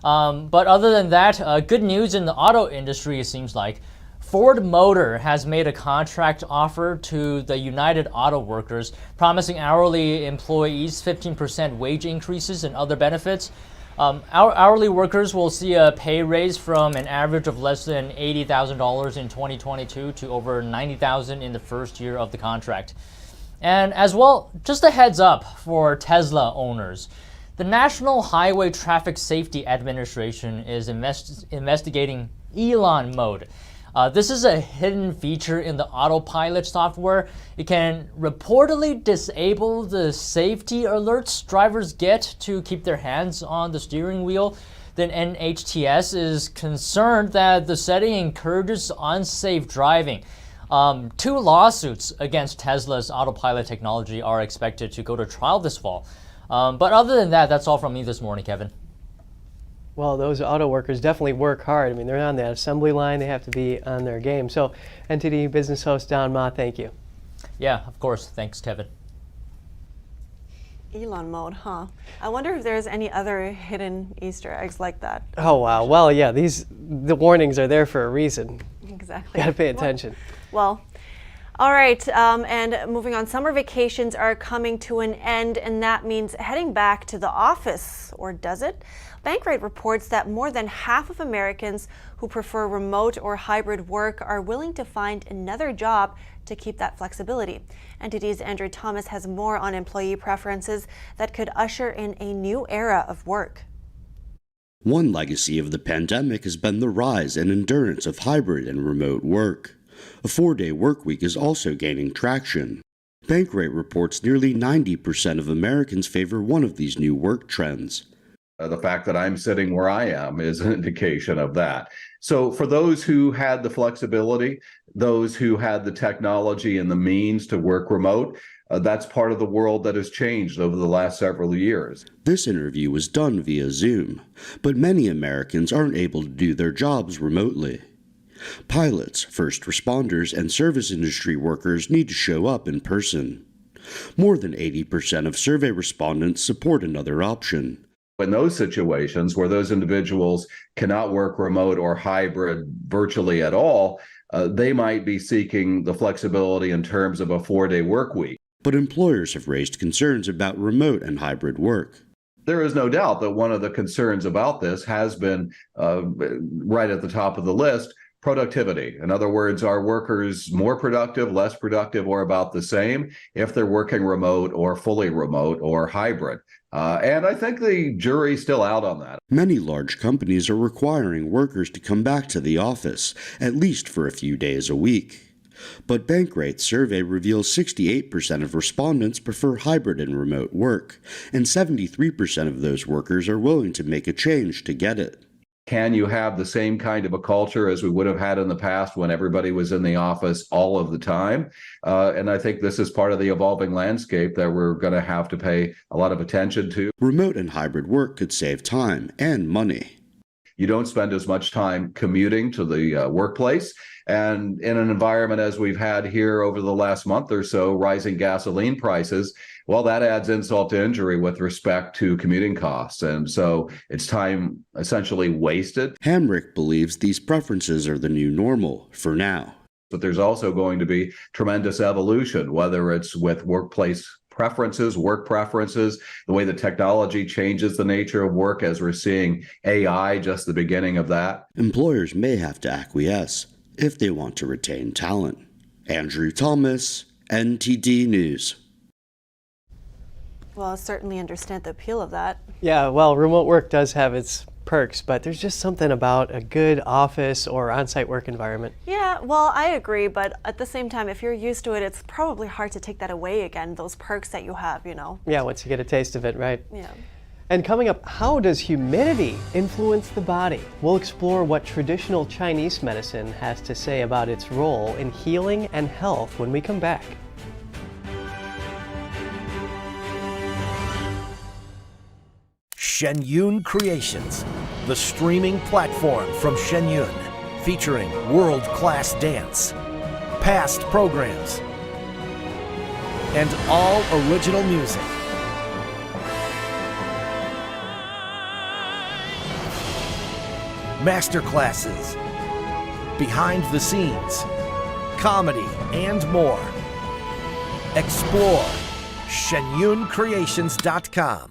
Speaker 4: But other than that, good news in the auto industry, it seems like. Ford Motor has made a contract offer to the United Auto Workers, promising hourly employees 15% wage increases and other benefits. Our hourly workers will see a pay raise from an average of less than $80,000 in 2022 to over $90,000 in the first year of the contract. And as well, just a heads up for Tesla owners. The National Highway Traffic Safety Administration is investigating Elon mode. This is a hidden feature in the autopilot software. It can reportedly disable the safety alerts drivers get to keep their hands on the steering wheel. Then NHTS is concerned that the setting encourages unsafe driving. 2 lawsuits against Tesla's autopilot technology are expected to go to trial this fall. But other than that, that's all from me this morning, Kevin.
Speaker 2: Well, those auto workers definitely work hard. I mean, they're on that assembly line. They have to be on their game. So, NTD business host Don Ma, thank you.
Speaker 4: Yeah, of course. Thanks, Kevin.
Speaker 1: Elon mode, huh? I wonder if there's any other hidden Easter eggs like that.
Speaker 2: Oh, wow. Well, yeah, the warnings are there for a reason.
Speaker 1: Exactly.
Speaker 2: Got to pay attention.
Speaker 1: Well, all right, and moving on, summer vacations are coming to an end, and that means heading back to the office, or does it? Bankrate reports that more than half of Americans who prefer remote or hybrid work are willing to find another job to keep that flexibility. NTD's Andrew Thomas has more on employee preferences that could usher in a new era of work.
Speaker 8: One legacy of the pandemic has been the rise and endurance of hybrid and remote work. A 4-day work week is also gaining traction. Bankrate reports nearly 90% of Americans favor one of these new work trends.
Speaker 11: The fact that I'm sitting where I am is an indication of that. So for those who had the flexibility, those who had the technology and the means to work remote, that's part of the world that has changed over the last several years.
Speaker 8: This interview was done via Zoom, but many Americans aren't able to do their jobs remotely. Pilots, first responders, and service industry workers need to show up in person. More than 80% of survey respondents support another option.
Speaker 11: In those situations where those individuals cannot work remote or hybrid virtually at all, they might be seeking the flexibility in terms of a 4-day work week.
Speaker 8: But employers have raised concerns about remote and hybrid work.
Speaker 11: There is no doubt that one of the concerns about this has been right at the top of the list, productivity. In other words, are workers more productive, less productive, or about the same if they're working remote or fully remote or hybrid? And I think the jury's still out on that.
Speaker 8: Many large companies are requiring workers to come back to the office, at least for a few days a week. But Bankrate's survey reveals 68% of respondents prefer hybrid and remote work, and 73% of those workers are willing to make a change to get it.
Speaker 11: Can you have the same kind of a culture as we would have had in the past when everybody was in the office all of the time? And I think this is part of the evolving landscape that we're going to have to pay a lot of attention to.
Speaker 8: Remote and hybrid work could save time and money.
Speaker 11: You don't spend as much time commuting to the workplace. And in an environment as we've had here over the last month or so, rising gasoline prices, well, that adds insult to injury with respect to commuting costs. And so it's time essentially wasted.
Speaker 8: Hamrick believes these preferences are the new normal for now.
Speaker 11: But there's also going to be tremendous evolution, whether it's with workplace preferences, work preferences, the way the technology changes the nature of work as we're seeing AI, just the beginning of that.
Speaker 8: Employers may have to acquiesce if they want to retain talent. Andrew Thomas, NTD News.
Speaker 1: Well, I certainly understand the appeal of that.
Speaker 2: Yeah, well, remote work does have its perks, but there's just something about a good office or on-site work environment.
Speaker 1: Yeah, well, I agree, but at the same time, if you're used to it, it's probably hard to take that away again, those perks that you have, you know.
Speaker 2: Yeah, once you get a taste of it, right?
Speaker 1: Yeah.
Speaker 2: And coming up, how does humidity influence the body? We'll explore what traditional Chinese medicine has to say about its role in healing and health when we come back.
Speaker 12: Shen Yun Creations, the streaming platform from Shen Yun, featuring world-class dance, past programs, and all original music. Masterclasses, behind the scenes, comedy, and more. Explore shenyuncreations.com.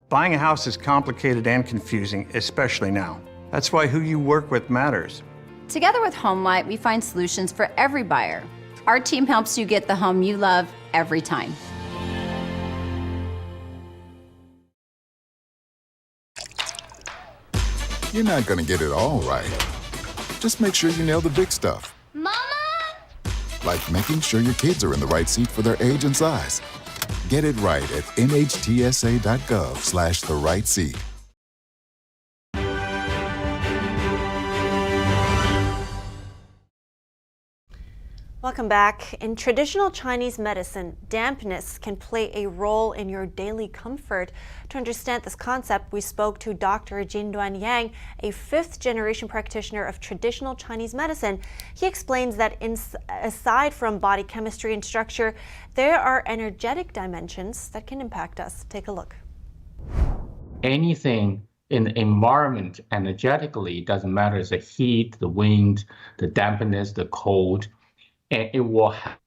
Speaker 13: Buying a house is complicated and confusing, especially now. That's why who you work with matters.
Speaker 25: Together with HomeLight, we find solutions for every buyer. Our team helps you get the home you love every time.
Speaker 26: You're not going to get it all right.
Speaker 9: just make sure you nail the big stuff.
Speaker 14: Mama!
Speaker 9: Like making sure your kids are in the right seat for their age and size. Get it right at nhtsa.gov/the right seat.
Speaker 1: Welcome back. In traditional Chinese medicine, dampness can play a role in your daily comfort. To understand this concept, we spoke to Dr. Jinduan Yang, a fifth-generation practitioner of traditional Chinese medicine. He explains that aside from body chemistry and structure, there are energetic dimensions that can impact us. Take a look.
Speaker 15: Anything in the environment energetically, doesn't matter, it's the heat, the wind, the dampness, the cold, and it will have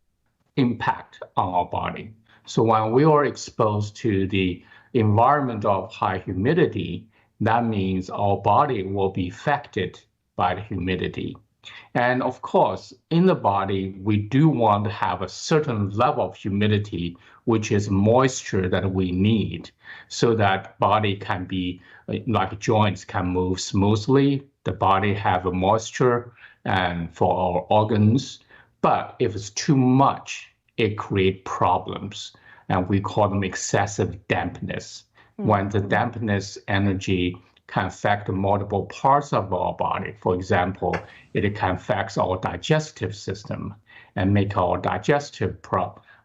Speaker 15: impact on our body. So when we are exposed to the environment of high humidity, that means our body will be affected by the humidity. And of course, in the body, we do want to have a certain level of humidity, which is moisture that we need, so that body can be, like joints can move smoothly, the body have a moisture, and for our organs. But if it's too much, it creates problems, and we call them excessive dampness. When the dampness energy can affect multiple parts of our body. For example, it can affect our digestive system and make our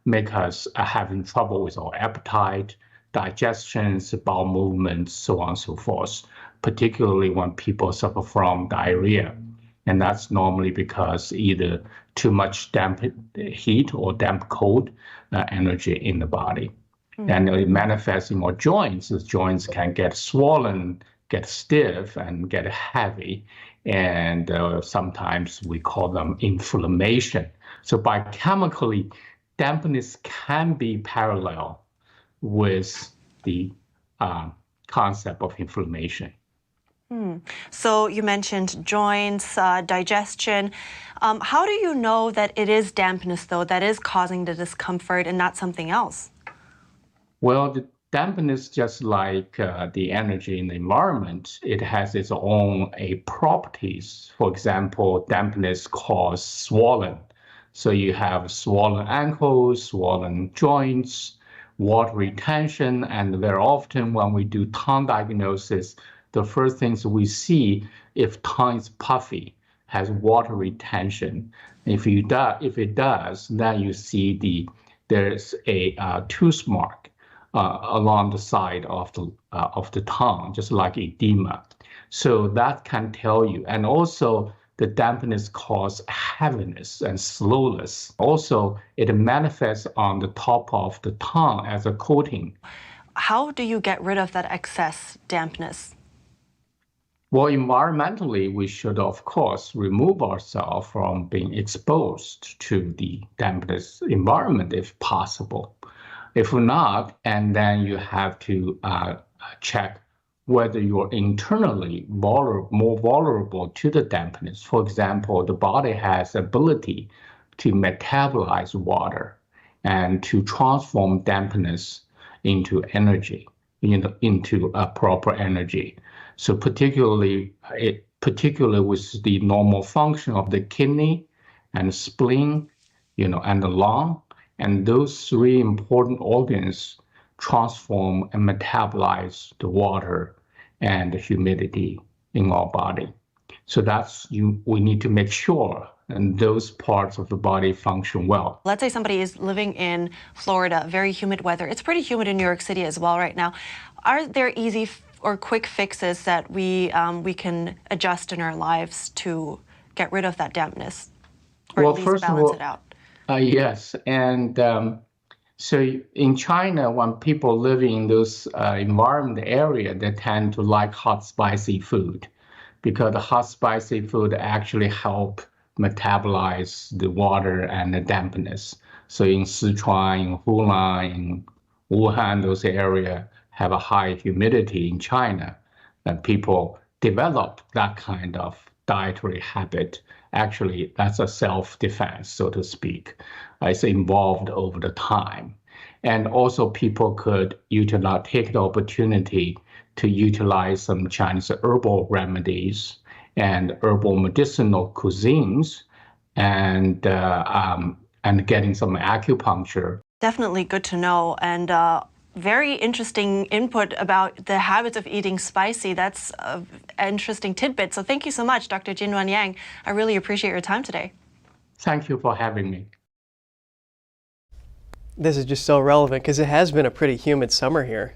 Speaker 15: make us having trouble with our appetite, digestion, bowel movements, so on and so forth, particularly when people suffer from diarrhea. And that's normally because either too much damp heat or damp cold energy in the body. And it manifests in our joints. The joints can get swollen, get stiff, and get heavy. And sometimes we call them inflammation. So biochemically, dampness can be parallel with the concept of inflammation.
Speaker 1: So you mentioned joints, digestion. How do you know that it is dampness, though, that is causing the discomfort and not something else?
Speaker 15: Well, the dampness, just like the energy in the environment, it has its own properties. For example, dampness causes swollen. So you have swollen ankles, swollen joints, water retention, and very often when we do tongue diagnosis, the first things we see, if tongue is puffy, has water retention. If it does, then you see there's a tooth mark along the side of the tongue, just like edema. So that can tell you. And also, the dampness causes heaviness and slowness. Also, it manifests on the top of the tongue as a coating.
Speaker 1: How do you get rid of that excess dampness?
Speaker 15: Well, environmentally, we should, of course, remove ourselves from being exposed to the dampness environment if possible. If not, and then you have to check whether you're internally more vulnerable to the dampness. For example, the body has ability to metabolize water and to transform dampness into energy, into a proper energy. So particularly with the normal function of the kidney and spleen, and the lung, and those three important organs transform and metabolize the water and the humidity in our body. So we need to make sure and those parts of the body function well.
Speaker 1: Let's say somebody is living in Florida, very humid weather. It's pretty humid in New York City as well right now. Are there easy or quick fixes that we can adjust in our lives to get rid of that dampness, or at least balance it out?
Speaker 15: Yes, and so in China, when people live in those environment area, they tend to like hot, spicy food, because the hot, spicy food actually help metabolize the water and the dampness. So in Sichuan, in Hunan, in Wuhan, those areas have a high humidity in China, and people develop that kind of dietary habit. Actually, that's a self-defense, so to speak. It's evolved over the time. And also people could take the opportunity to utilize some Chinese herbal remedies and herbal medicinal cuisines, and getting some acupuncture.
Speaker 1: Definitely good to know, and very interesting input about the habits of eating spicy. That's an interesting tidbit. So thank you so much, Dr. Jinwan Yang. I really appreciate your time today.
Speaker 15: Thank you for having me.
Speaker 2: This is just so relevant because it has been a pretty humid summer here.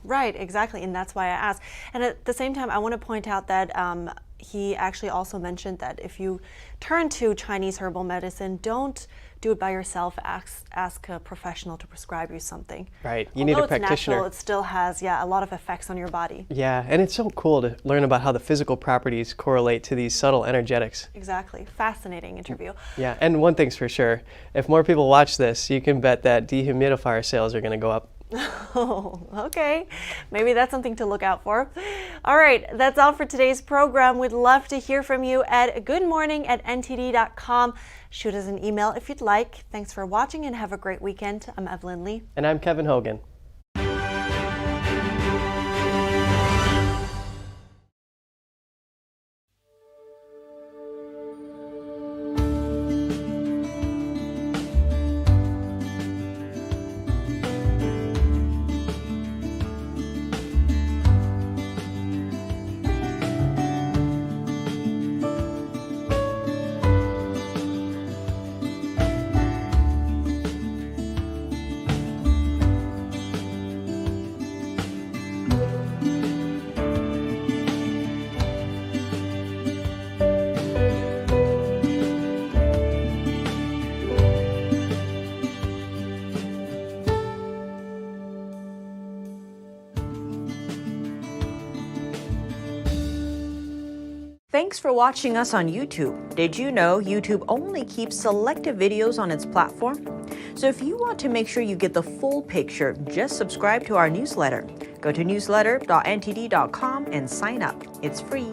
Speaker 1: Right, exactly, and that's why I asked. And at the same time, I want to point out that he actually also mentioned that if you turn to Chinese herbal medicine, don't do it by yourself. Ask a professional to prescribe you something.
Speaker 2: Right, you need a practitioner.
Speaker 1: It's natural, it still has, a lot of effects on your body.
Speaker 2: Yeah, and it's so cool to learn about how the physical properties correlate to these subtle energetics.
Speaker 1: Exactly, fascinating interview.
Speaker 2: Yeah, and one thing's for sure, if more people watch this, you can bet that dehumidifier sales are going to go up.
Speaker 1: Oh, okay. Maybe that's something to look out for. All right, that's all for today's program. We'd love to hear from you at goodmorning@ntd.com. Shoot us an email if you'd like. Thanks for watching and have a great weekend. I'm Evelyn Lee.
Speaker 2: And I'm Kevin Hogan.
Speaker 14: Thanks for watching us on YouTube. Did you know YouTube only keeps selective videos on its platform? So if you want to make sure you get the full picture, just subscribe to our newsletter. Go to newsletter.ntd.com and sign up. It's free.